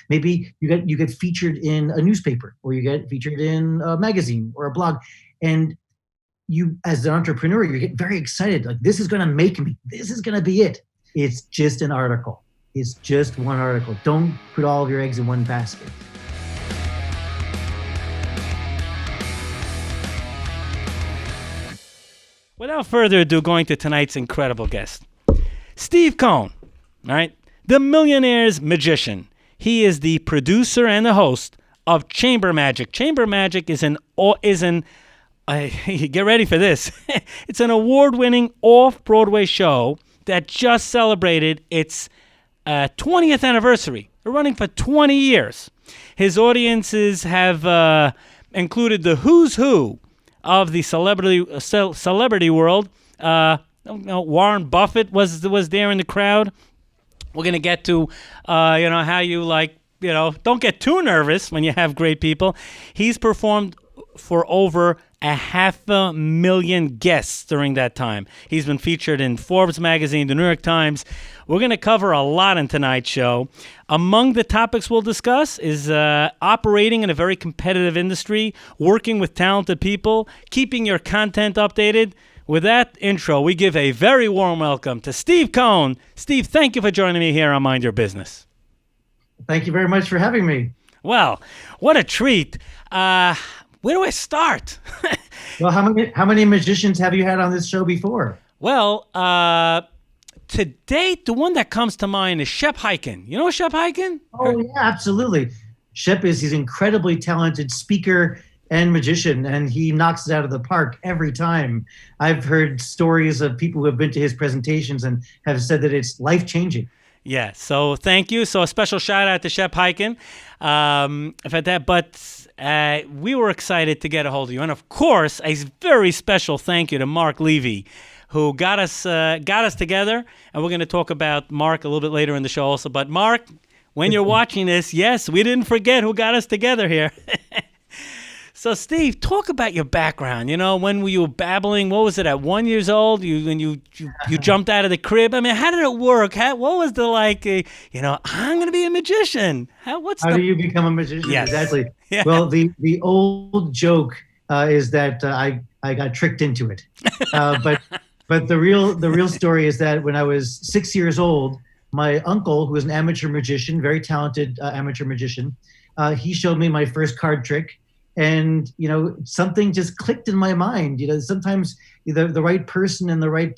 Maybe you get featured in a newspaper, or you get featured in a magazine or a blog, and you, as an entrepreneur, you get very excited. Like, this is going to make me. This is going to be it. It's just an article. It's just one article. Don't put all of your eggs in one basket. Without further ado, going to tonight's incredible guest, Steve Cohen, all right, the Millionaires Magician. He is the producer and the host of Chamber Magic. Chamber Magic is get ready for this. It's an award-winning off-Broadway show that just celebrated its 20th anniversary. They're running for 20 years. His audiences have included the who's who of the celebrity world. Warren Buffett was there in the crowd. We're going to get to, how you don't get too nervous when you have great people. He's performed for over 500,000 guests during that time. He's been featured in Forbes magazine, the New York Times. We're going to cover a lot in tonight's show. Among the topics we'll discuss is operating in a very competitive industry, working with talented people, keeping your content updated. With that intro, we give a very warm welcome to Steve Cohen. Steve, thank you for joining me here on Mind Your Business. Thank you very much for having me. Well, what a treat. Where do I start? Well, how many magicians have you had on this show before? Well, to date, the one that comes to mind is Shep Hyken. You know Shep Hyken? Oh, yeah, absolutely. Shep is he's incredibly talented speaker and magician, and he knocks it out of the park every time. I've heard stories of people who have been to his presentations and have said that it's life-changing. Yeah, so thank you. So a special shout out to Shep Hyken for that. But we were excited to get a hold of you. And of course, a very special thank you to Mark Levy, who got us together. And we're going to talk about Mark a little bit later in the show also. But Mark, when you're watching this, yes, we didn't forget who got us together here. So, Steve, talk about your background. When were you babbling? What was it, at 1 year old? You jumped out of the crib? I mean, how did it work? What was the, I'm going to be a magician? How do you become a magician? Yes. Exactly. Yeah. Well, the old joke is that I got tricked into it. But the real story is that when I was 6 years old, my uncle, who was an amateur magician, very talented amateur magician, he showed me my first card trick. And, something just clicked in my mind. Sometimes the right person and the right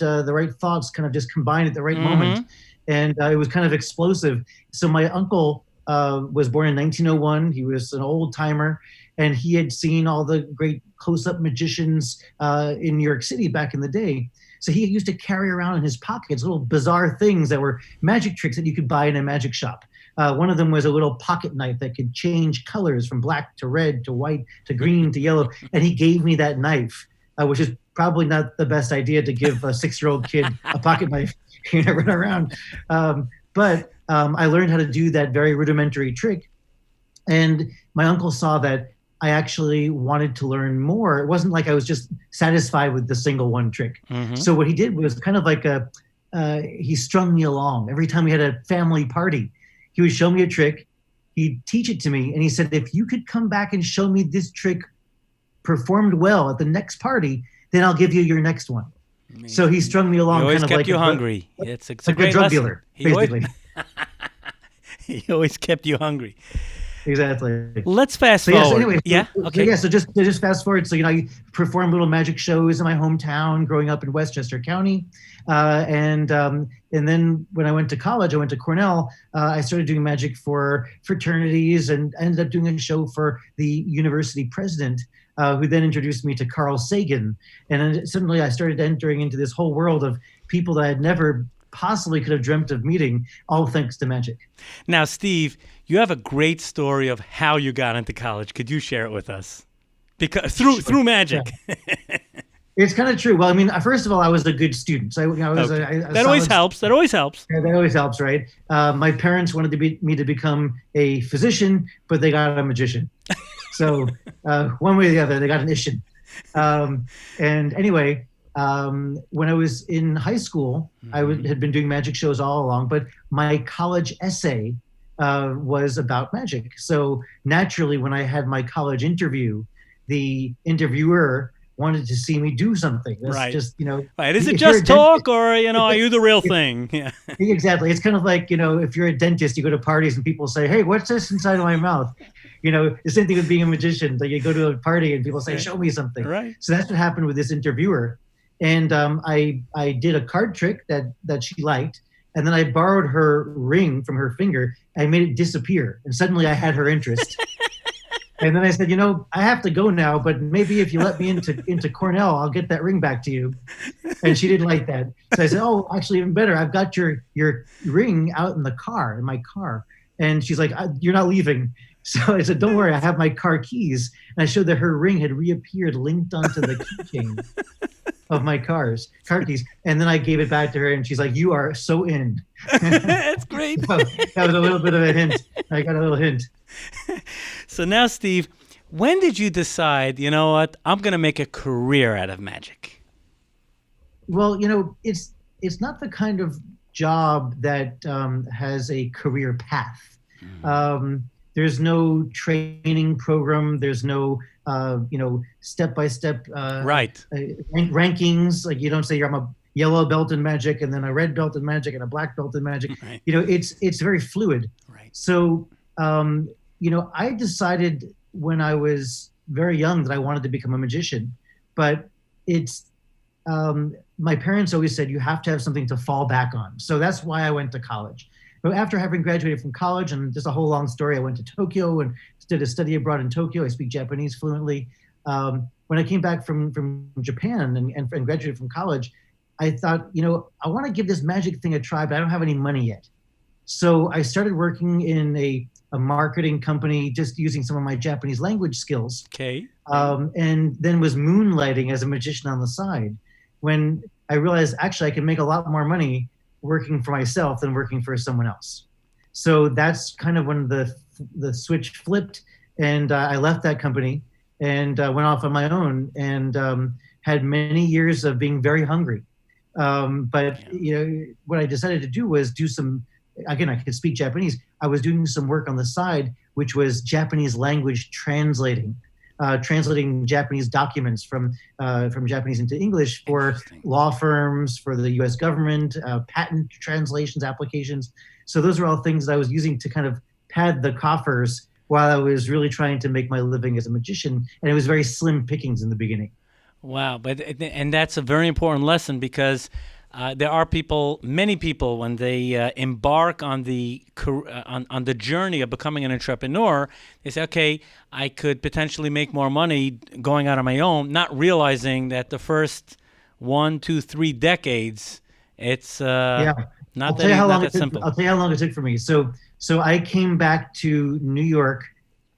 thoughts kind of just combine at the right moment. And it was kind of explosive. So my uncle was born in 1901. He was an old timer, and he had seen all the great close-up magicians in New York City back in the day. So he used to carry around in his pockets little bizarre things that were magic tricks that you could buy in a magic shop. One of them was a little pocket knife that could change colors from black to red to white to green to yellow. And he gave me that knife, which is probably not the best idea to give a 6-year-old kid a pocket knife run around. But I learned how to do that very rudimentary trick. And my uncle saw that I actually wanted to learn more. It wasn't like I was just satisfied with the single one trick. So what he did was kind of like he strung me along. Every time we had a family party, he would show me a trick, he'd teach it to me, and he said, if you could come back and show me this trick performed well at the next party, then I'll give you your next one. Amazing. So he strung me along. He always kind of kept like you hungry. It's a great drug lesson. Dealer, basically. He always kept you hungry. Exactly. Let's fast forward. Okay. So just fast forward. So, I performed little magic shows in my hometown growing up in Westchester County. And then when I went to college, I went to Cornell. I started doing magic for fraternities and ended up doing a show for the university president, who then introduced me to Carl Sagan. And then suddenly I started entering into this whole world of people that I had never possibly could have dreamt of meeting, all thanks to magic. Now, Steve, you have a great story of how you got into college. Could you share it with us? Because through magic. Yeah. It's kind of true. Well, I mean, first of all, I was a good student. So I was okay. That always helps. That always helps. Yeah, that always helps, right? My parents wanted me to become a physician, but they got a magician. So one way or the other, they got an ishin. And anyway, when I was in high school, I had been doing magic shows all along, but my college essay was about magic. So naturally, when I had my college interview, the interviewer wanted to see me do something. That's Right. just, Right. Is it if you're just a dentist, talk, or are you the real thing? Yeah. exactly. It's kind of like, if you're a dentist, you go to parties and people say, "Hey, what's this inside of my mouth?" The same thing with being a magician. Like you go to a party and people say, "Show me something." Right. So that's what happened with this interviewer. And I did a card trick that she liked. And then I borrowed her ring from her finger and made it disappear. And suddenly I had her interest. And then I said, I have to go now, but maybe if you let me into Cornell, I'll get that ring back to you. And she didn't like that. So I said, oh, actually, even better. I've got your ring out in my car. And she's like, you're not leaving. So I said, don't worry, I have my car keys. And I showed that her ring had reappeared linked onto the keychain of my car keys. And then I gave it back to her and she's like, you are so in. That's great. So that was a little bit of a hint. I got a little hint. So now, Steve, when did you decide, you know what, I'm going to make a career out of magic? Well, it's not the kind of job that has a career path. There's no training program. There's no, step-by-step right. Rankings. Like you don't say I'm a yellow belt in magic and then a red belt in magic and a black belt in magic. Right. It's very fluid. Right. So, I decided when I was very young that I wanted to become a magician, but it's, my parents always said you have to have something to fall back on. So that's why I went to college. But after having graduated from college, and just a whole long story, I went to Tokyo and did a study abroad in Tokyo. I speak Japanese fluently. When I came back from Japan and graduated from college, I thought, I want to give this magic thing a try, but I don't have any money yet. So I started working in a marketing company, just using some of my Japanese language skills. Okay. And then was moonlighting as a magician on the side. When I realized, actually, I can make a lot more money working for myself than working for someone else. So that's kind of when the switch flipped, and I left that company and went off on my own and had many years of being very hungry. But what I decided to do was do some. Again, I could speak Japanese. I was doing some work on the side, which was Japanese language translating Japanese documents from Japanese into English for law firms, for the U.S. government, patent translations, applications. So those are all things that I was using to kind of pad the coffers while I was really trying to make my living as a magician. And it was very slim pickings in the beginning. Wow. And that's a very important lesson because there are many people, when they embark on the journey of becoming an entrepreneur, they say, okay, I could potentially make more money going out on my own, not realizing that the first 1, 2, 3 decades, it's not that simple. I'll tell you how long it took for me. So I came back to New York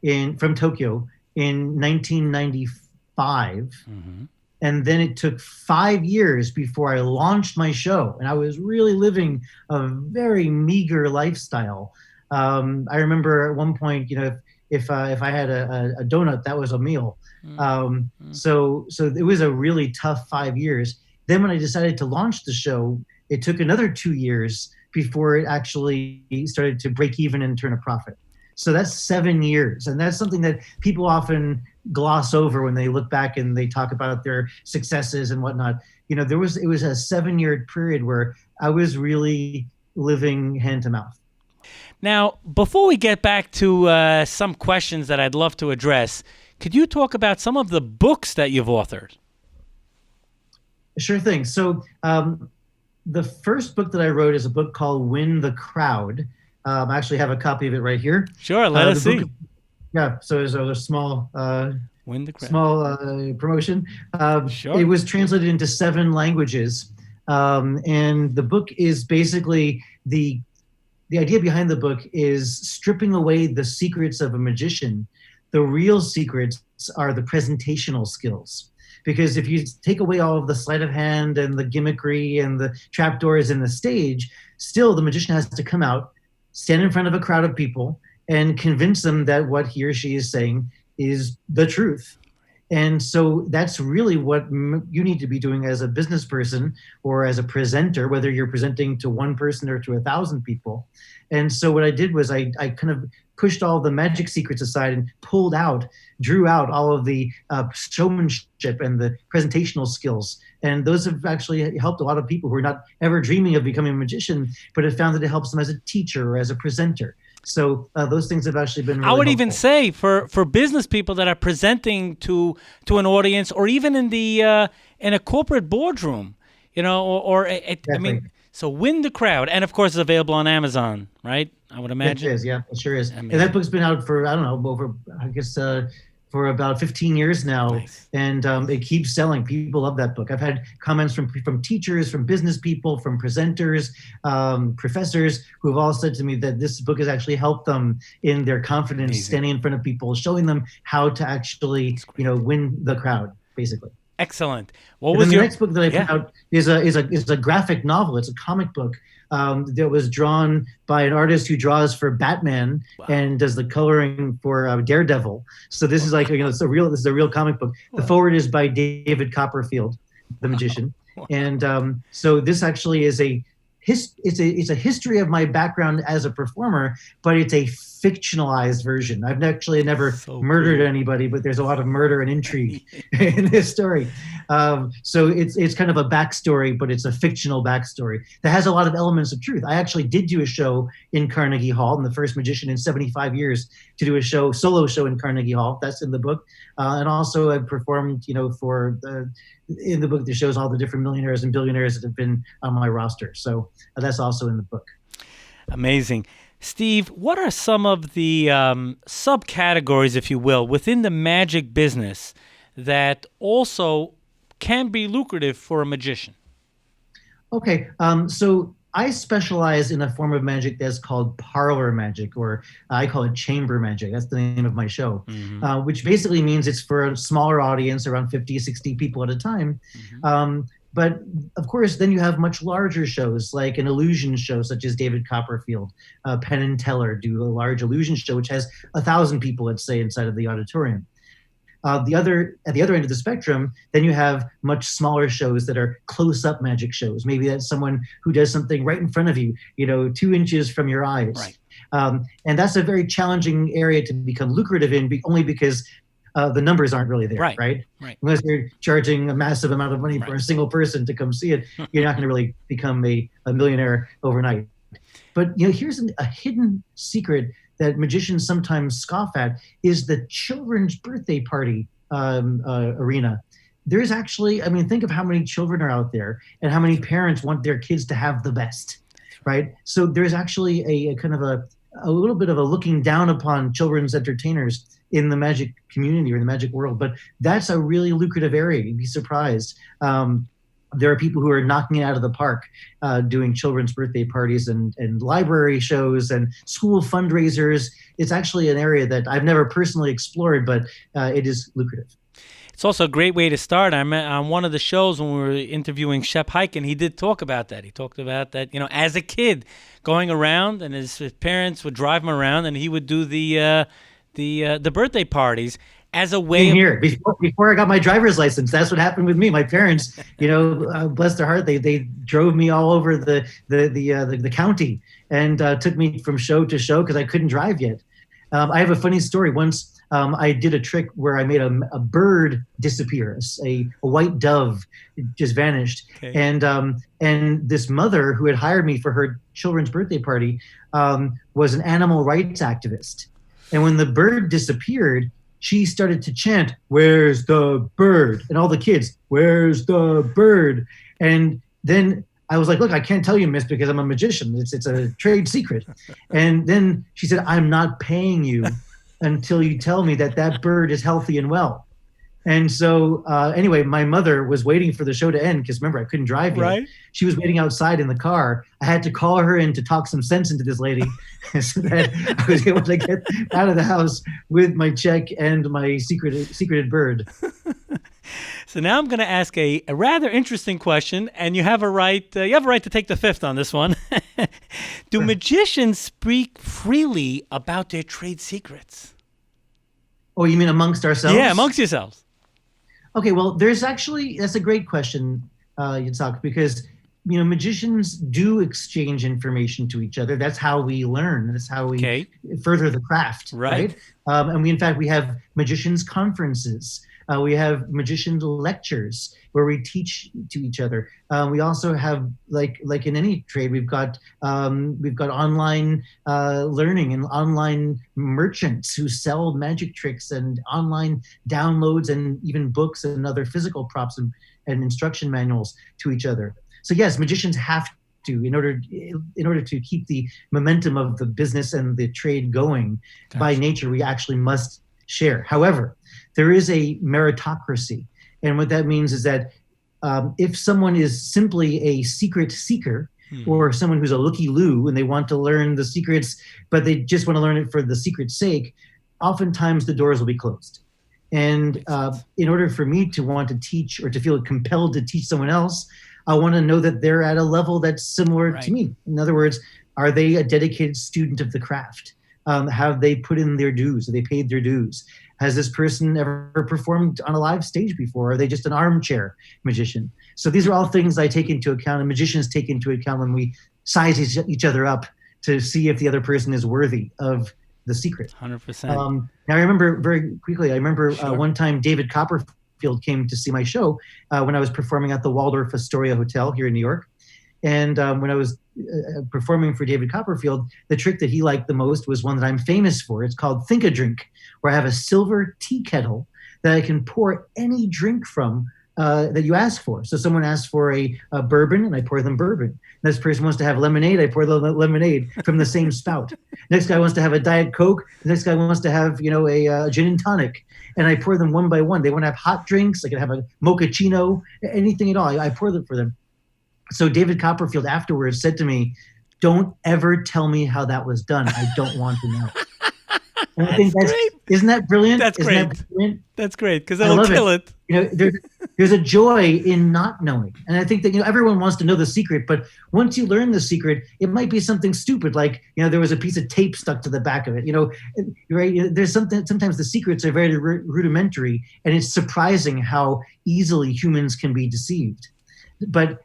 from Tokyo in 1995. Mm-hmm. And then it took 5 years before I launched my show. And I was really living a very meager lifestyle. I remember at one point, if I had a donut, that was a meal. So it was a really tough 5 years. Then when I decided to launch the show, it took another 2 years before it actually started to break even and turn a profit. So that's 7 years. And that's something that people often gloss over when they look back and they talk about their successes and whatnot. It was a 7-year period where I was really living hand to mouth. Now, before we get back to some questions that I'd love to address, could you talk about some of the books that you've authored? Sure thing. So the first book that I wrote is a book called Win the Crowd. I actually have a copy of it right here. Sure, let us see. So there's a small Win the Crowd. Small promotion. Sure. It was translated into 7 languages. And the book is basically the idea behind the book is stripping away the secrets of a magician. The real secrets are the presentational skills. Because if you take away all of the sleight of hand and the gimmickry and the trapdoors in the stage, still the magician has to come out, stand in front of a crowd of people, and convince them that what he or she is saying is the truth. And so that's really what you need to be doing as a business person or as a presenter, whether you're presenting to one person or to 1,000 people. And so what I did was I kind of pushed all the magic secrets aside and drew out all of the showmanship and the presentational skills. And those have actually helped a lot of people who are not ever dreaming of becoming a magician, but have found that it helps them as a teacher or as a presenter. So those things have actually been really I would helpful. even say for business people that are presenting to an audience, or even in the in a corporate boardroom, I mean, so win the crowd. And of course, it's available on Amazon, right? I would imagine. It is, yeah, it sure is. Amazing. And that book's been out for, I don't know, for about 15 years now. Nice. And it keeps selling. People love that book. I've had comments from teachers, from business people, from presenters, professors who have all said to me that this book has actually helped them in their confidence, standing in front of people, showing them how to actually, win the crowd, basically. Excellent. The next book that I put out is a graphic novel. It's a comic book that was drawn by an artist who draws for Batman and does the coloring for Daredevil. So this is like this is a real comic book. The forward is by David Copperfield, the magician, and so this actually is it's a history of my background as a performer, but it's a fictionalized version. I've actually never murdered anybody, but there's a lot of murder and intrigue in this story. So it's kind of a backstory, but it's a fictional backstory that has a lot of elements of truth. I actually did do a show in Carnegie Hall. I'm the first magician in 75 years to do a solo show in Carnegie Hall. That's in the book. And also I performed, in the book that shows all the different millionaires and billionaires that have been on my roster. So that's also in the book. Amazing. Steve, what are some of the subcategories, if you will, within the magic business that also can be lucrative for a magician? Okay, so I specialize in a form of magic that's called parlor magic, or I call it chamber magic. That's the name of my show, which basically means it's for a smaller audience, around 50, 60 people at a time. But of course, then you have much larger shows, like an illusion show, such as David Copperfield, Penn and Teller do a large illusion show, which has 1,000 people, let's say, inside of the auditorium. At the other end of the spectrum, then you have much smaller shows that are close-up magic shows. Maybe that's someone who does something right in front of you, 2 inches from your eyes. Right. And that's a very challenging area to become lucrative in, only because the numbers aren't really there, right? Unless you're charging a massive amount of money for a single person to come see it, you're not going to really become a millionaire overnight. But here's a hidden secret that magicians sometimes scoff at, is the children's birthday party arena. There's actually, think of how many children are out there and how many parents want their kids to have the best, right? So there's actually a kind of a little bit of a looking down upon children's entertainers in the magic community or the magic world, but that's a really lucrative area. You'd be surprised. There are people who are knocking it out of the park, doing children's birthday parties and library shows and school fundraisers. It's actually an area that I've never personally explored, but it is lucrative. It's also a great way to start. On one of the shows when we were interviewing Shep Hyken, he did talk about that. He talked about that, as a kid, going around, and his parents would drive him around, and he would do the birthday parties as a way here before I got my driver's license. That's what happened with me. My parents, bless their heart, they drove me all over the county and took me from show to show because I couldn't drive yet. I have a funny story. Once I did a trick where I made a bird disappear. A white dove just vanished. Okay. And this mother who had hired me for her children's birthday party was an animal rights activist. And when the bird disappeared, she started to chant, "Where's the bird?" And all the kids, "Where's the bird?" And then I was like, "Look, I can't tell you, miss, because I'm a magician. It's a trade secret." And then she said, "I'm not paying you until you tell me that bird is healthy and well." And so anyway, my mother was waiting for the show to end because remember, I couldn't drive yet. Right. She was waiting outside in the car. I had to call her in to talk some sense into this lady so that I was able to get out of the house with my check and my secreted bird. So now I'm going to ask a rather interesting question, and you have a right to take the fifth on this one. Do Sure. magicians speak freely about their trade secrets? Oh, you mean amongst ourselves? Yeah, amongst yourselves. Okay, well, that's a great question, Yitzhak, because magicians do exchange information to each other. That's how we learn. That's how we Okay. further the craft, Right. right? And in fact, we have magicians conferences. We have magician lectures where we teach to each other. We also have, like in any trade, we've got online learning and online merchants who sell magic tricks and online downloads and even books and other physical props and instruction manuals to each other. So yes, magicians have to, in order to keep the momentum of the business and the trade going. Gotcha. By nature, we actually must share. However, there is a meritocracy. And what that means is that if someone is simply a secret seeker, or someone who's a looky-loo and they want to learn the secrets, but they just want to learn it for the secret's sake, oftentimes the doors will be closed. And in order for me to want to teach or to feel compelled to teach someone else, I want to know that they're at a level that's similar to me. In other words, are they a dedicated student of the craft? Have they put in their dues? Have they paid their dues? Has this person ever performed on a live stage before? Are they just an armchair magician? So these are all things I take into account, and magicians take into account when we size each other up to see if the other person is worthy of the secret. 100%. Now, I remember very quickly, Sure. one time David Copperfield came to see my show when I was performing at the Waldorf Astoria Hotel here in New York. And when I was performing for David Copperfield, the trick that he liked the most was one that I'm famous for. It's called Think a Drink, where I have a silver tea kettle that I can pour any drink from that you ask for. So someone asks for a bourbon, and I pour them bourbon. This person wants to have lemonade, I pour the lemonade from the same spout. Next guy wants to have a Diet Coke. The next guy wants to have, a gin and tonic. And I pour them one by one. They want to have hot drinks. I can have a mochaccino, anything at all. I pour them for them. So David Copperfield afterwards said to me, "Don't ever tell me how that was done. I don't want to know." And I think isn't that brilliant? That's Isn't great. that brilliant? That's great, because that'll kill it. There's a joy in not knowing. And I think that, everyone wants to know the secret, but once you learn the secret, it might be something stupid, like, there was a piece of tape stuck to the back of it. Right? There's sometimes the secrets are very rudimentary, and it's surprising how easily humans can be deceived. But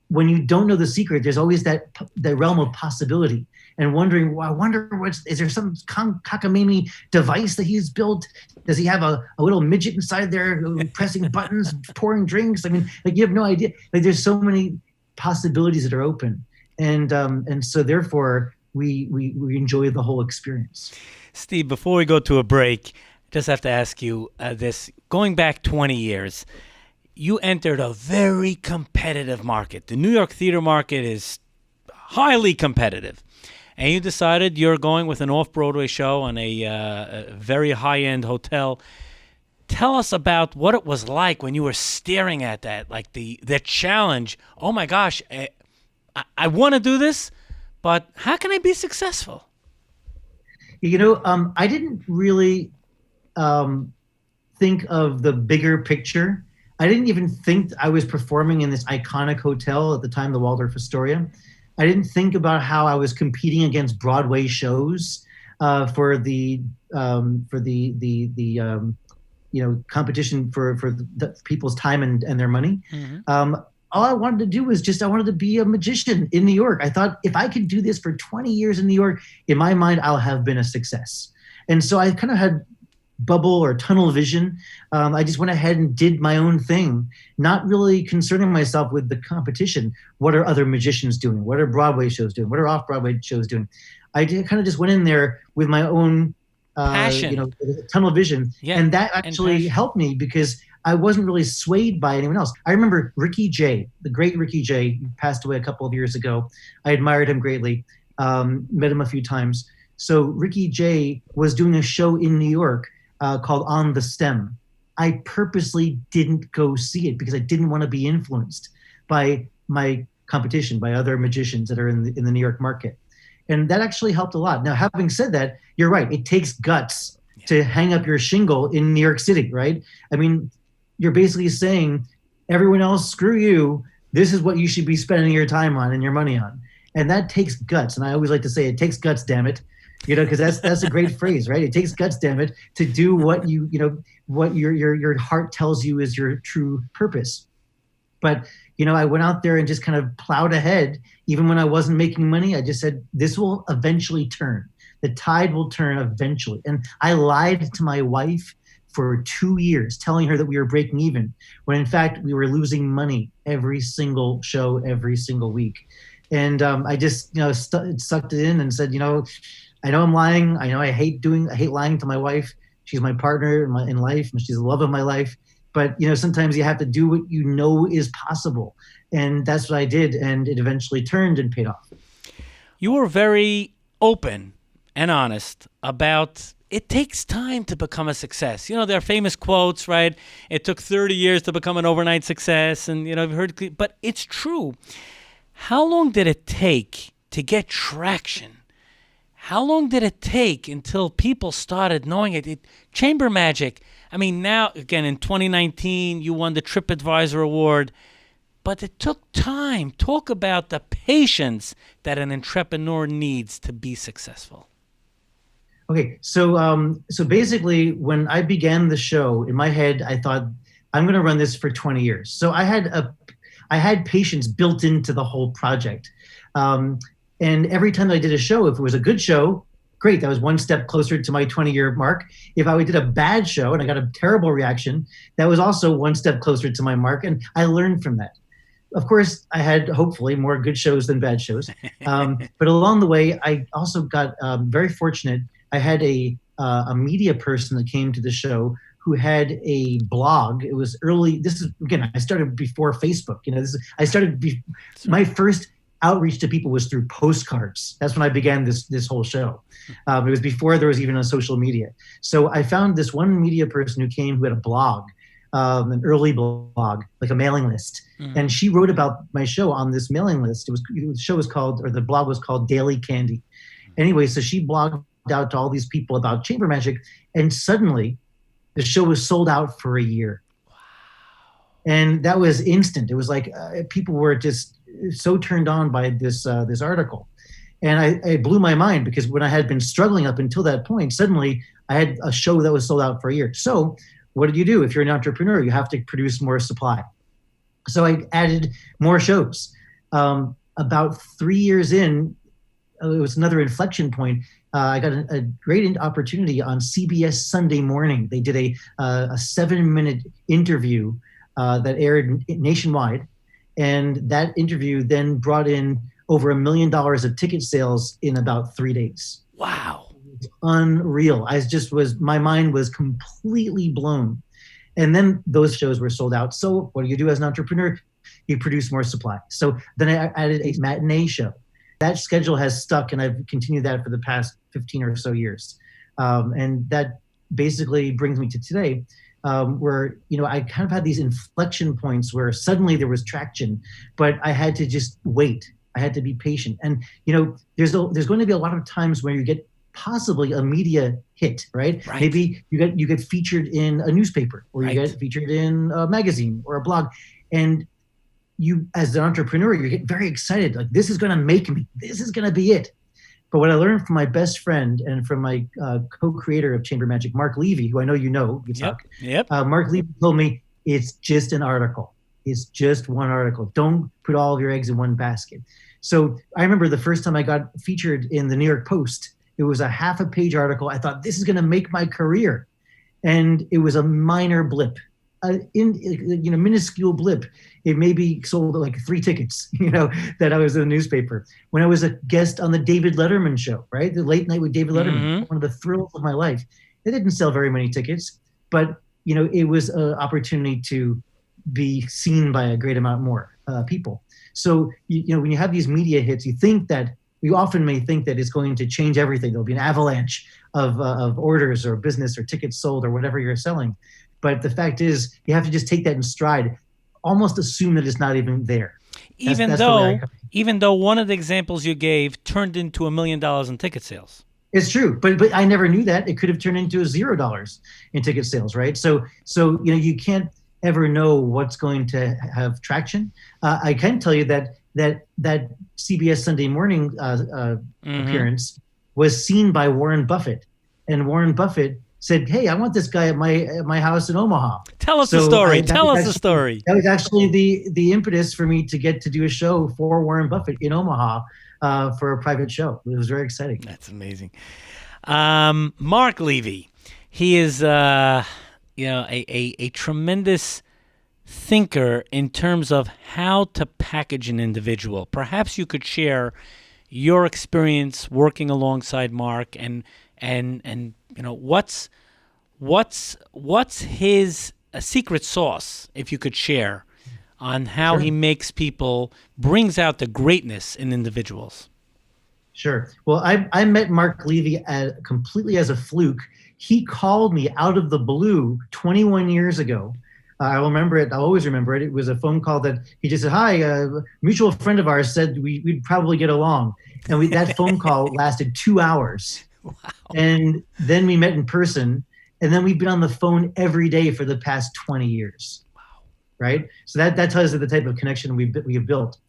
when you don't know the secret, there's always that realm of possibility and wondering, well, I wonder is there some cockamamie device that he's built? Does he have a little midget inside there pressing buttons, pouring drinks? I mean, you have no idea. There's so many possibilities that are open. And so therefore we enjoy the whole experience. Steve, before we go to a break, I just have to ask you this. Going back 20 years, you entered a very competitive market. The New York theater market is highly competitive. And you decided you're going with an off-Broadway show on a very high-end hotel. Tell us about what it was like when you were staring at that, like the challenge. Oh my gosh, I want to do this, but how can I be successful? I didn't really think of the bigger picture. I didn't even think I was performing in this iconic hotel at the time, the Waldorf Astoria. I didn't think about how I was competing against Broadway shows for the competition for the people's time and their money. Mm-hmm. All I wanted to do was I wanted to be a magician in New York. I thought, if I could do this for 20 years in New York, in my mind, I'll have been a success. And so I kind of had bubble or tunnel vision. I just went ahead and did my own thing, not really concerning myself with the competition. What are other magicians doing? What are Broadway shows doing? What are off-Broadway shows doing? I kind of just went in there with my own passion, tunnel vision. Yeah, and that actually helped me because I wasn't really swayed by anyone else. I remember Ricky Jay, the great Ricky Jay, who passed away a couple of years ago. I admired him greatly, met him a few times. So Ricky Jay was doing a show in New York called On the Stem. I purposely didn't go see it because I didn't want to be influenced by my competition, by other magicians that are in the New York market. And that actually helped a lot. Now, having said that, you're right. It takes guts to hang up your shingle in New York City, right? I mean, you're basically saying, everyone else, screw you. This is what you should be spending your time on and your money on. And that takes guts. And I always like to say, it takes guts, damn it. Because that's a great phrase, right? It takes guts, damn it, to do what what your heart tells you is your true purpose. But I went out there and just kind of plowed ahead. Even when I wasn't making money, I just said, this will eventually turn. The tide will turn eventually. And I lied to my wife for 2 years, telling her that we were breaking even, when in fact we were losing money every single show, every single week. And I just sucked it in and said, I know I'm lying. I know I hate lying to my wife. She's my partner in life, and she's the love of my life. But sometimes you have to do what you know is possible, and that's what I did, and it eventually turned and paid off. You were very open and honest about it takes time to become a success. There are famous quotes, right? It took 30 years to become an overnight success, and I've heard, but it's true. How long did it take to get traction? How long did it take until people started knowing it? Chamber Magic. I mean, now, again, in 2019, you won the TripAdvisor Award, but it took time. Talk about the patience that an entrepreneur needs to be successful. Okay, so basically, when I began the show, in my head, I thought, I'm going to run this for 20 years. So I had patience built into the whole project. And every time I did a show, if it was a good show, great, that was one step closer to my 20-year mark. If I did a bad show and I got a terrible reaction, that was also one step closer to my mark. And I learned from that. Of course, I had hopefully more good shows than bad shows. But along the way, I also got very fortunate. I had a media person that came to the show who had a blog. It was early. This is, again, I started before Facebook. My first outreach to people was through postcards. That's when I began this whole show. It was before there was even a social media. So I found this one media person who had a blog, an early blog, like a mailing list. Mm. And she wrote about my show on this mailing list. The blog was called Daily Candy. Anyway, so she blogged out to all these people about Chamber Magic, and suddenly the show was sold out for a year. Wow. And that was instant. It was like people were just so turned on by this article. And it blew my mind, because when I had been struggling up until that point, suddenly I had a show that was sold out for a year. So what did you do? If you're an entrepreneur, you have to produce more supply. So I added more shows. About 3 years in, it was another inflection point. I got a great opportunity on CBS Sunday Morning. They did a 7-minute interview that aired nationwide. And that interview then brought in over $1 million of ticket sales in about 3 days. Wow. Unreal. My mind was completely blown. And then those shows were sold out. So what do you do as an entrepreneur? You produce more supply. So then I added a matinee show. That schedule has stuck, and I've continued that for the past 15 or so years. And that basically brings me to today, where, I kind of had these inflection points where suddenly there was traction, but I had to just wait. I had to be patient. And, there's going to be a lot of times where you get possibly a media hit, right? Maybe you get featured in a newspaper, or you get featured in a magazine or a blog. And you, as an entrepreneur, you get very excited. Like, this is going to make me, this is going to be it. But what I learned from my best friend and from my co-creator of Chamber Magic, Mark Levy, who I know you know, Yep. Mark Levy told me, it's just an article. It's just one article. Don't put all of your eggs in one basket. So I remember the first time I got featured in the New York Post, it was a half-a-page article. I thought, this is going to make my career. And it was a minor blip, minuscule blip. It maybe sold like 3 tickets, that I was in the newspaper. When I was a guest on the David Letterman show, right? The Late Night with David Letterman, one of the thrills of my life. It didn't sell very many tickets, but, it was an opportunity to be seen by a great amount more people. So, when you have these media hits, you often may think that it's going to change everything. There'll be an avalanche of orders or business or tickets sold or whatever you're selling. But the fact is, you have to just take that in stride, almost assume that it's not even there. Even though one of the examples you gave turned into $1 million in ticket sales. It's true, but I never knew that. It could have turned into $0 in ticket sales, right? So you can't ever know what's going to have traction. I can tell you that CBS Sunday Morning appearance was seen by Warren Buffett, and Warren Buffett said, "Hey, I want this guy at my house in Omaha." Tell us the story. Tell us the story. That was actually the impetus for me to get to do a show for Warren Buffett in Omaha for a private show. It was very exciting. That's amazing. Mark Levy, he is a tremendous thinker in terms of how to package an individual. Perhaps you could share your experience working alongside Mark and what's his secret sauce, if you could share, on how he makes people, brings out the greatness in individuals. Sure. Well, I met Mark Levy completely as a fluke. He called me out of the blue 21 years ago. I'll remember it. I'll always remember it. It was a phone call that he just said, "Hi, a mutual friend of ours said we'd probably get along." And that phone call lasted 2 hours. Wow. And then we met in person. And then we've been on the phone every day for the past 20 years. Wow. Right? So that tells you the type of connection we have built.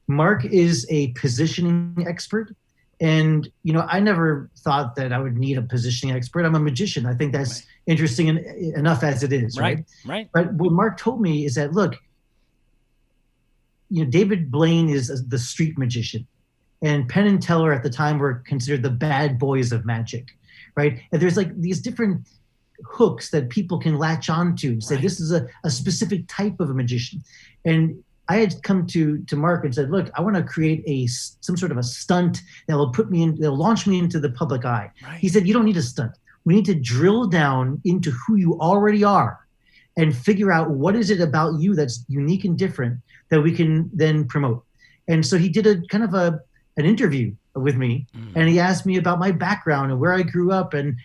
Mark is a positioning expert. And, I never thought that I would need a positioning expert. I'm a magician. I think that's interesting enough as it is. Right. But what Mark told me is that, look, David Blaine is the street magician. And Penn and Teller at the time were considered the bad boys of magic. Right. And there's like these different hooks that people can latch on to. Say this is a specific type of a magician. And I had come to Mark and said, look, I want to create some sort of a stunt that will that'll launch me into the public eye. Right. He said, you don't need a stunt. We need to drill down into who you already are and figure out what is it about you that's unique and different that we can then promote. And so he did a kind of an interview with me, and he asked me about my background and where I grew up and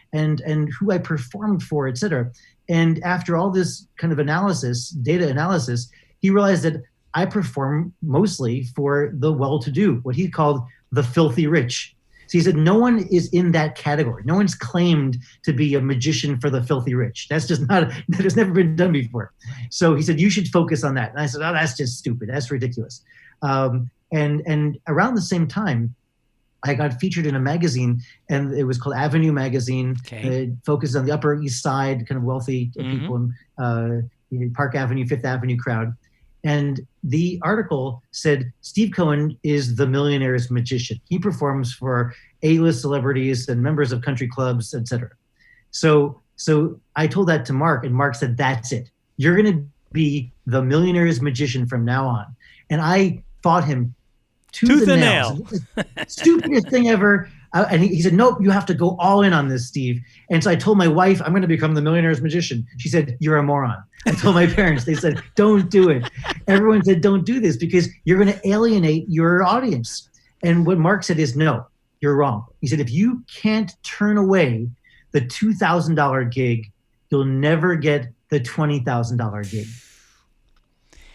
who I performed for, et cetera. And after all this kind of data analysis, he realized that I perform mostly for the well-to-do, what he called the filthy rich. So he said, no one is in that category. No one's claimed to be a magician for the filthy rich. That's just that has never been done before. So he said, you should focus on that. And I said, oh, that's just stupid. That's ridiculous. And around the same time, I got featured in a magazine, and it was called Avenue Magazine. Okay. It focused on the Upper East Side, kind of wealthy people in Park Avenue, Fifth Avenue crowd. And the article said, Steve Cohen is the Millionaires Magician. He performs for A-list celebrities and members of country clubs, et cetera. So I told that to Mark, and Mark said, that's it. You're going to be the Millionaires Magician from now on. And I fought him tooth and nail. Stupidest thing ever. And he said, nope, you have to go all in on this, Steve. And so I told my wife, I'm going to become the Millionaire's Magician. She said, you're a moron. I told my parents, they said, don't do it. Everyone said, don't do this because you're going to alienate your audience. And what Mark said is, no, you're wrong. He said, if you can't turn away the $2,000 gig, you'll never get the $20,000 gig.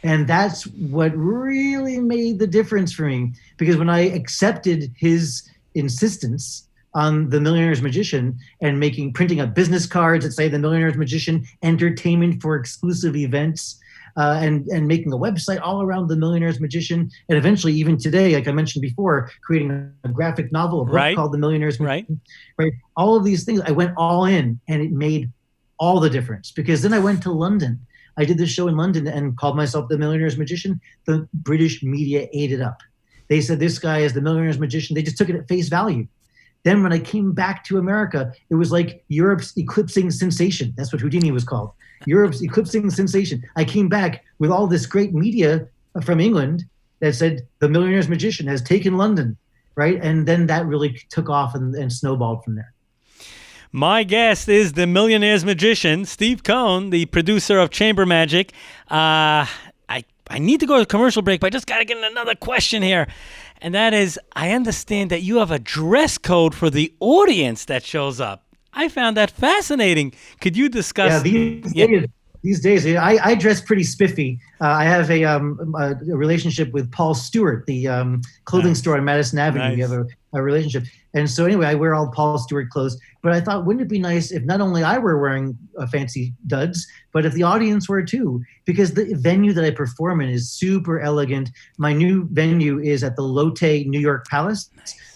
And that's what really made the difference for me, because when I accepted his insistence on the Millionaire's Magician and printing up business cards that say the Millionaire's Magician, entertainment for exclusive events, and making a website all around the Millionaire's Magician, and eventually even today, like I mentioned before, creating a graphic novel, a book called The Millionaire's Magician. Right. All of these things, I went all in, and it made all the difference, because then I went to London. I did this show in London and called myself the Millionaire's Magician. The British media ate it up. They said, this guy is the Millionaire's Magician. They just took it at face value. Then when I came back to America, it was like Europe's eclipsing sensation. That's what Houdini was called. Europe's eclipsing sensation. I came back with all this great media from England that said the Millionaire's Magician has taken London, right? And then that really took off and snowballed from there. My guest is the Millionaire's Magician, Steve Cohen, the producer of Chamber Magic. I need to go to a commercial break, but I just got to get in another question here. And that is, I understand that you have a dress code for the audience that shows up. I found that fascinating. Could you discuss? These days, I dress pretty spiffy. I have a relationship with Paul Stewart, the clothing store on Madison Avenue. We have a relationship. And so anyway, I wear all Paul Stewart clothes. But I thought, wouldn't it be nice if not only I were wearing fancy duds, but if the audience were too? Because the venue that I perform in is super elegant. My new venue is at the Lotte New York Palace.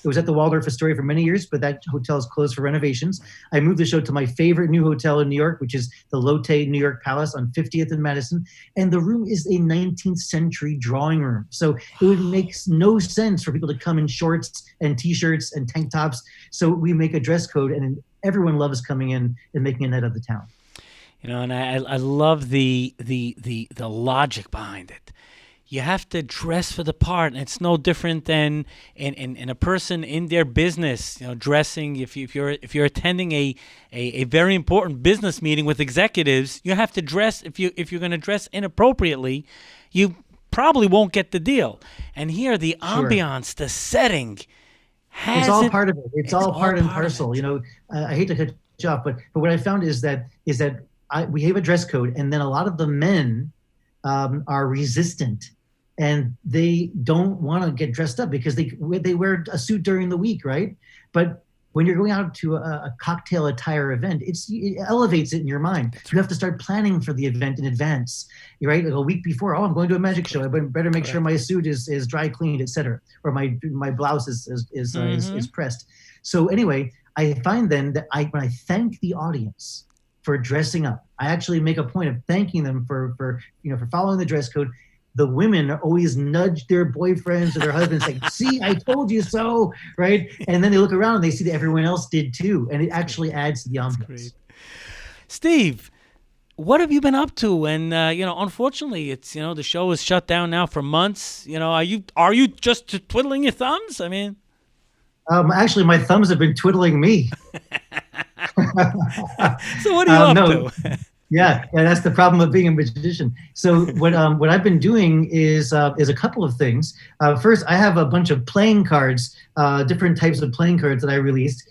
It was at the Waldorf Astoria for many years, but that hotel is closed for renovations. I moved the show to my favorite new hotel in New York, which is the Lotte New York Palace on 50th and Madison. And the room is a 19th century drawing room. So it would make no sense for people to come in shorts and T-shirts and tank tops. So we make a dress code, and everyone loves coming in and making a night of the town. You know, and I love the logic behind it. You have to dress for the part, and it's no different than in a person in their business, you know, dressing. If you're attending a very important business meeting with executives, you have to dress. If you're going to dress inappropriately, you probably won't get the deal. And here, the ambiance, the setting, it's all part of it. It's all part and parcel. You know, I hate to cut you off, but what I found is that we have a dress code, and then a lot of the men are resistant. And they don't want to get dressed up because they wear a suit during the week, right? But when you're going out to a cocktail attire event, it elevates it in your mind. You have to start planning for the event in advance, right? Like a week before, I'm going to a magic show. I better make sure my suit is dry cleaned, etc., or my blouse is pressed. So anyway, I find then that when I thank the audience for dressing up, I actually make a point of thanking them for following the dress code. The women always nudge their boyfriends or their husbands, like, see, I told you so, right? And then they look around and they see that everyone else did too. And it actually adds to the ambiance. Steve, what have you been up to? And, unfortunately, it's, the show is shut down now for months. You know, are you just twiddling your thumbs? I mean. Actually, my thumbs have been twiddling me. So what are you up to? Yeah, that's the problem of being a magician. So what I've been doing is a couple of things. First, I have a bunch of playing cards, different types of playing cards that I released.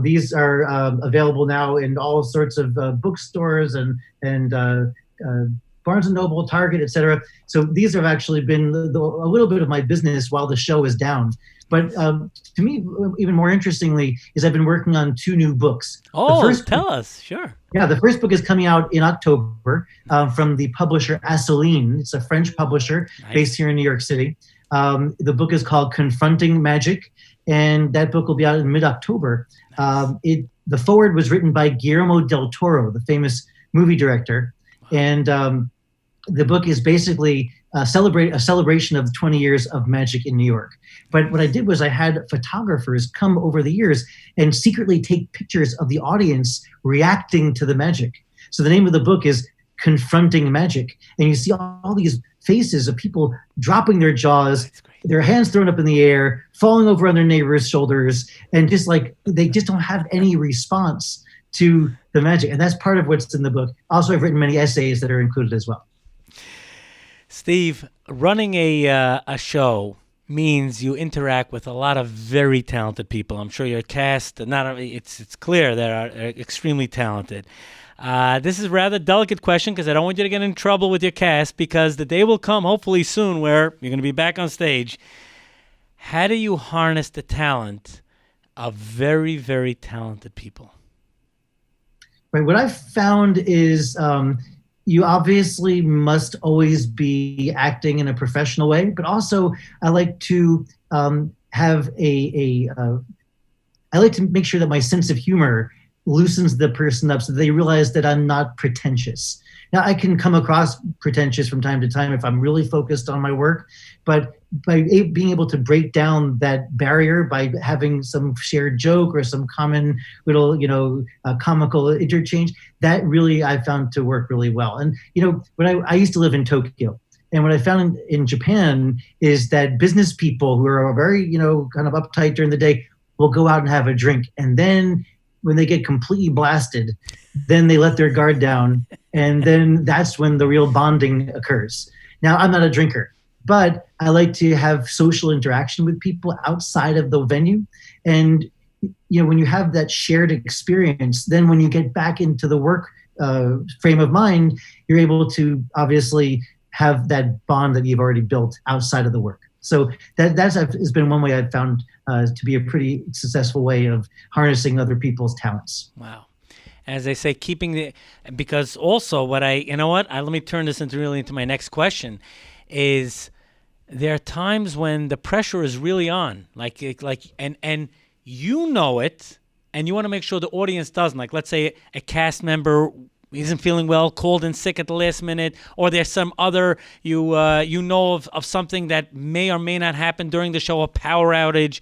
These are available now in all sorts of bookstores and Barnes & Noble, Target, etc. So these have actually been a little bit of my business while the show is down. But to me, even more interestingly, is I've been working on 2 new books. Tell us, sure. Yeah, the first book is coming out in October from the publisher Assouline. It's a French publisher based here in New York City. The book is called Confronting Magic, and that book will be out in mid-October. The foreword was written by Guillermo del Toro, the famous movie director, and the book is basically a celebration of 20 years of magic in New York. But what I did was I had photographers come over the years and secretly take pictures of the audience reacting to the magic. So the name of the book is Confronting Magic. And you see all these faces of people dropping their jaws, their hands thrown up in the air, falling over on their neighbors' shoulders, and just like they just don't have any response to the magic. And that's part of what's in the book. Also, I've written many essays that are included as well. Steve, running a show means you interact with a lot of very talented people. I'm sure your cast, it's clear they are extremely talented. This is a rather delicate question because I don't want you to get in trouble with your cast, because the day will come, hopefully soon, where you're going to be back on stage. How do you harness the talent of very, very talented people? Right. What I've found is you obviously must always be acting in a professional way, but also I like to have I like to make sure that my sense of humor loosens the person up so they realize that I'm not pretentious. Now, I can come across pretentious from time to time if I'm really focused on my work, but by being able to break down that barrier by having some shared joke or some common little, comical interchange, that really I found to work really well. And, when I used to live in Tokyo, and what I found in Japan is that business people who are very, kind of uptight during the day will go out and have a drink. And then when they get completely blasted, then they let their guard down. And then that's when the real bonding occurs. Now, I'm not a drinker, but I like to have social interaction with people outside of the venue. And, when you have that shared experience, then when you get back into the work frame of mind, you're able to obviously have that bond that you've already built outside of the work. So that's has been one way I've found to be a pretty successful way of harnessing other people's talents. Wow. As they say, because also let me turn this into my next question is there are times when the pressure is really on, and you know it, and you want to make sure the audience doesn't. Like, let's say a cast member isn't feeling well, called in sick at the last minute, or there's some other, you know of something that may or may not happen during the show, a power outage.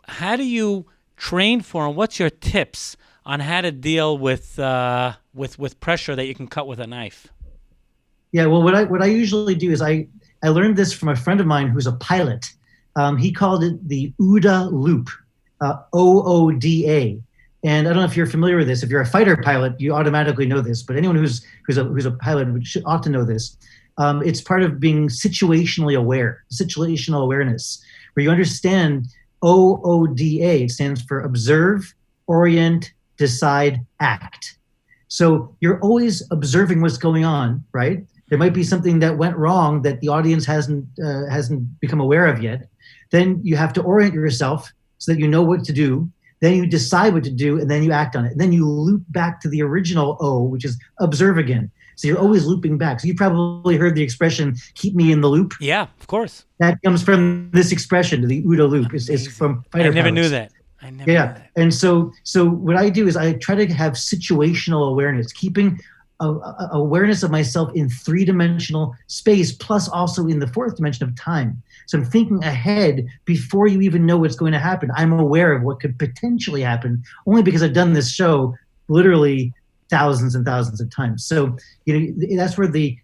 How do you train for, and what's your tips on how to deal with pressure that you can cut with a knife? Yeah, well, what I usually do is I learned this from a friend of mine who's a pilot. He called it the OODA loop, OODA. And I don't know if you're familiar with this. If you're a fighter pilot, you automatically know this. But anyone who's a pilot ought to know this. It's part of being situational awareness, where you understand OODA. It stands for observe, orient, decide, act. So you're always observing what's going on, right? There might be something that went wrong that the audience hasn't become aware of yet. Then you have to orient yourself so that you know what to do. Then you decide what to do, and then you act on it. And then you loop back to the original O, which is observe again. So you're always looping back. So you probably heard the expression, keep me in the loop. Yeah, of course. That comes from this expression, the OODA loop. It's from fighter I never pilots. knew that. Knew that. And so what I do is I try to have situational awareness, keeping awareness of myself in three-dimensional space, plus also in the fourth dimension of time. So I'm thinking ahead before you even know what's going to happen. I'm aware of what could potentially happen only because I've done this show literally thousands and thousands of times. So that's where the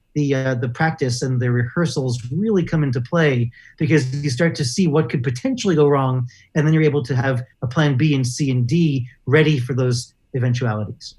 practice and the rehearsals really come into play, because you start to see what could potentially go wrong, and then you're able to have a plan B and C and D ready for those eventualities.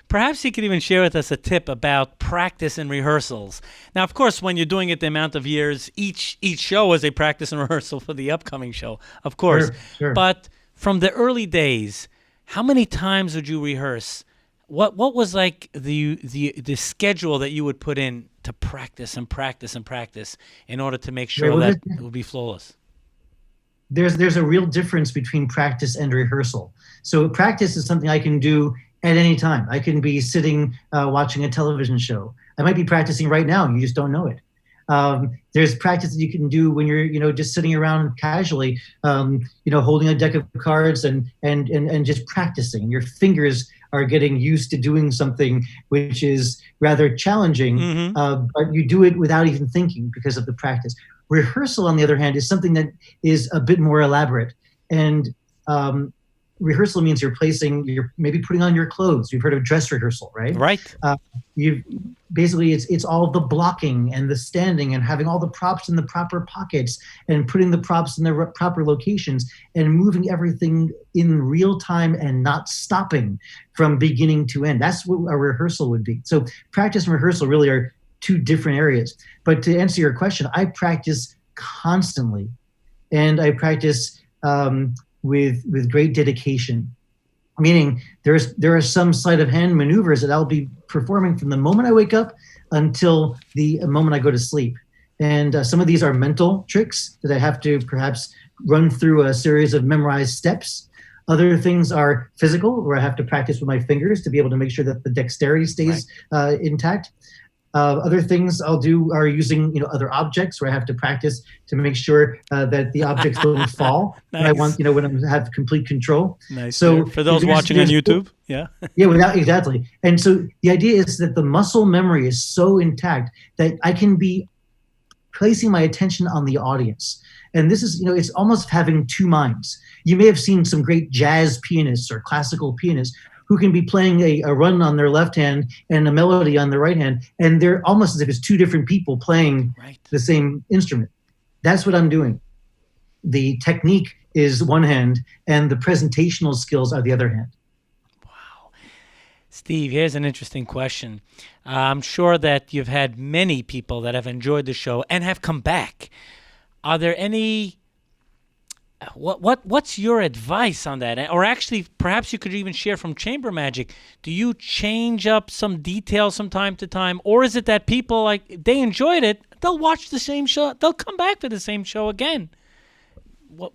Perhaps you could even share with us a tip about practice and rehearsals. Now, of course, when you're doing it the amount of years, each show is a practice and rehearsal for the upcoming show, of course. Sure. But from the early days, how many times would you rehearse? What was like the schedule that you would put in to practice and practice and practice in order to make sure that it would be flawless? There's a real difference between practice and rehearsal. So practice is something I can do at any time. I can be sitting watching a television show. I might be practicing right now, and you just don't know it. There's practice that you can do when you're just sitting around casually, holding a deck of cards and just practicing. Your fingers are getting used to doing something which is rather challenging, but you do it without even thinking because of the practice. Rehearsal, on the other hand, is something that is a bit more elaborate, and rehearsal means you're maybe putting on your clothes. You've heard of dress rehearsal, right? Right. It's all the blocking and the standing and having all the props in the proper pockets and putting the props in the proper locations and moving everything in real time and not stopping from beginning to end. That's what a rehearsal would be. So practice and rehearsal really are two different areas. But to answer your question, I practice constantly, and I practice with great dedication, meaning there are some sleight of hand maneuvers that I'll be performing from the moment I wake up until the moment I go to sleep. And some of these are mental tricks that I have to perhaps run through a series of memorized steps. Other things are physical, where I have to practice with my fingers to be able to make sure that the dexterity stays intact. Other things I'll do are using other objects, where I have to practice to make sure that the objects don't fall. Nice. I want when I have complete control. Nice. So for those watching on YouTube, yeah. Yeah, exactly. And so the idea is that the muscle memory is so intact that I can be placing my attention on the audience. And this is, it's almost having two minds. You may have seen some great jazz pianists or classical pianists who can be playing a run on their left hand and a melody on their right hand, and they're almost as if it's two different people playing the same instrument. That's what I'm doing. The technique is one hand, and the presentational skills are the other hand. Wow. Steve, here's an interesting question. I'm sure that you've had many people that have enjoyed the show and have come back. Are there any What's your advice on that? Or actually, perhaps you could even share from chamber magic. Do you change up some details from time to time, or is it that people they enjoyed it, they'll watch the same show, they'll come back for the same show again?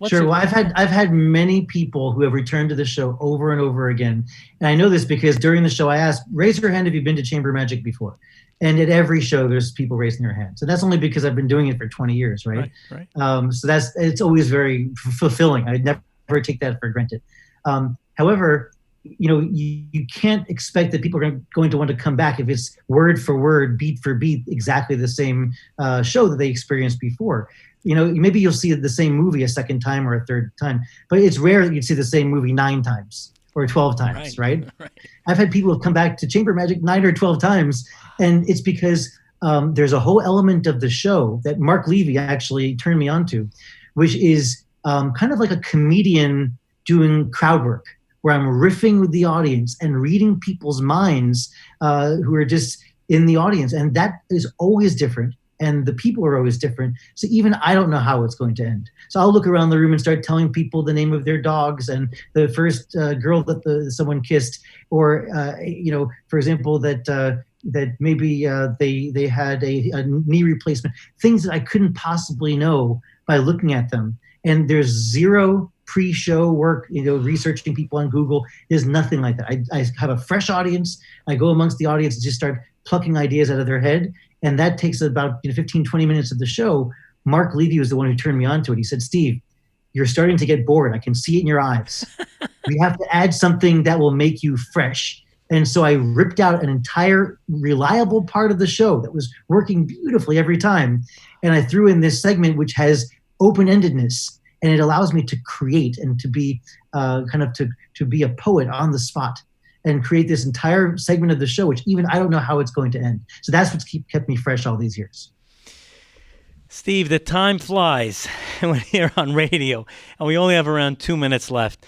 Sure. Well, I've had many people who have returned to the show over and over again, and I know this because during the show I asked, raise your hand if you've been to chamber magic before, and at every show there's people raising their hands. So that's only because I've been doing it for 20 years, right? Right. So it's always very fulfilling. I never take that for granted. However, you can't expect that people are going to want to come back if it's word for word, beat for beat, exactly the same show that they experienced before. Maybe you'll see the same movie a second time or a third time, but it's rare that you'd see the same movie 9 times or 12 times, right? I've had people who've come back to chamber magic 9 or 12 times, and it's because there's a whole element of the show that Mark Levy actually turned me on to, which is kind of like a comedian doing crowd work, where I'm riffing with the audience and reading people's minds who are just in the audience. And that is always different. And the people are always different. So even I don't know how it's going to end. So I'll look around the room and start telling people the name of their dogs and the first girl that someone kissed, or for example, that maybe they had a knee replacement. Things that I couldn't possibly know by looking at them. And there's zero pre-show work, researching people on Google. There's nothing like that. I have a fresh audience. I go amongst the audience and just start plucking ideas out of their head. And that takes about 15, 20 minutes of the show. Mark Levy was the one who turned me on to it. He said, Steve, you're starting to get bored. I can see it in your eyes. We have to add something that will make you fresh. And so I ripped out an entire reliable part of the show that was working beautifully every time. And I threw in this segment which has open-endedness. And it allows me to create and to be to be a poet on the spot and create this entire segment of the show, which even I don't know how it's going to end. So that's what's kept me fresh all these years. Steve, the time flies when you're on radio, and we only have around 2 minutes left.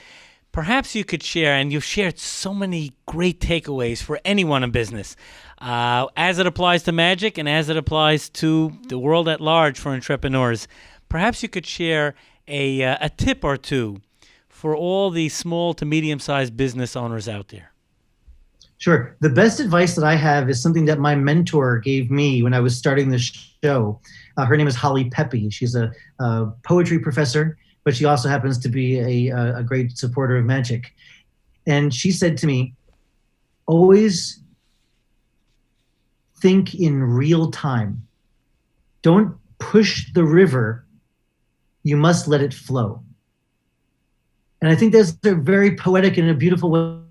Perhaps you could share, and you've shared so many great takeaways for anyone in business, as it applies to magic and as it applies to the world at large for entrepreneurs. Perhaps you could share a tip or two for all the small to medium-sized business owners out there. Sure. The best advice that I have is something that my mentor gave me when I was starting the show. Her name is Holly Pepe. She's a poetry professor, but she also happens to be a great supporter of magic. And she said to me, always think in real time. Don't push the river. You must let it flow. And I think that's a very poetic and a beautiful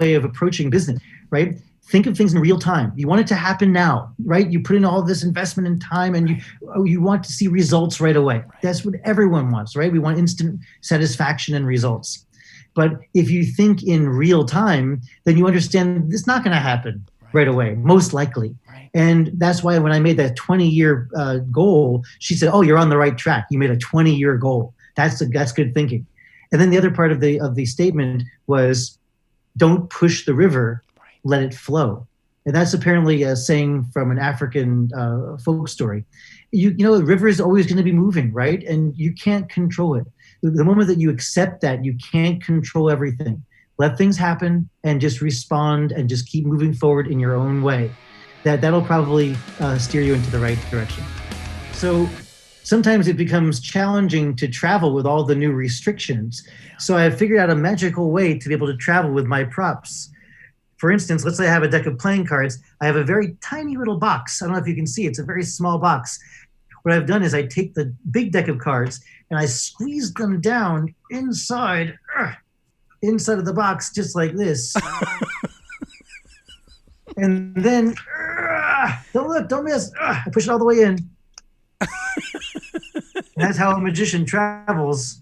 way of approaching business, right? Think of things in real time. You want it to happen now, right? You put in all this investment and time, and you want to see results right away. That's what everyone wants, right? We want instant satisfaction and results. But if you think in real time, then you understand it's not going to happen right away, most likely. Right. And that's why when I made that 20-year goal, she said, "Oh, you're on the right track. You made a 20-year goal. That's good thinking." And then the other part of the statement was, don't push the river, let it flow. And that's apparently a saying from an African folk story. The river is always going to be moving, right? And you can't control it. The moment that you accept that, you can't control everything. Let things happen and just respond and just keep moving forward in your own way. That'll probably steer you into the right direction. So sometimes it becomes challenging to travel with all the new restrictions. So I figured out a magical way to be able to travel with my props. For instance, let's say I have a deck of playing cards. I have a very tiny little box. I don't know if you can see, it's a very small box. What I've done is I take the big deck of cards and I squeeze them down inside of the box, just like this. And then, don't miss. I push it all the way in. That's how a magician travels.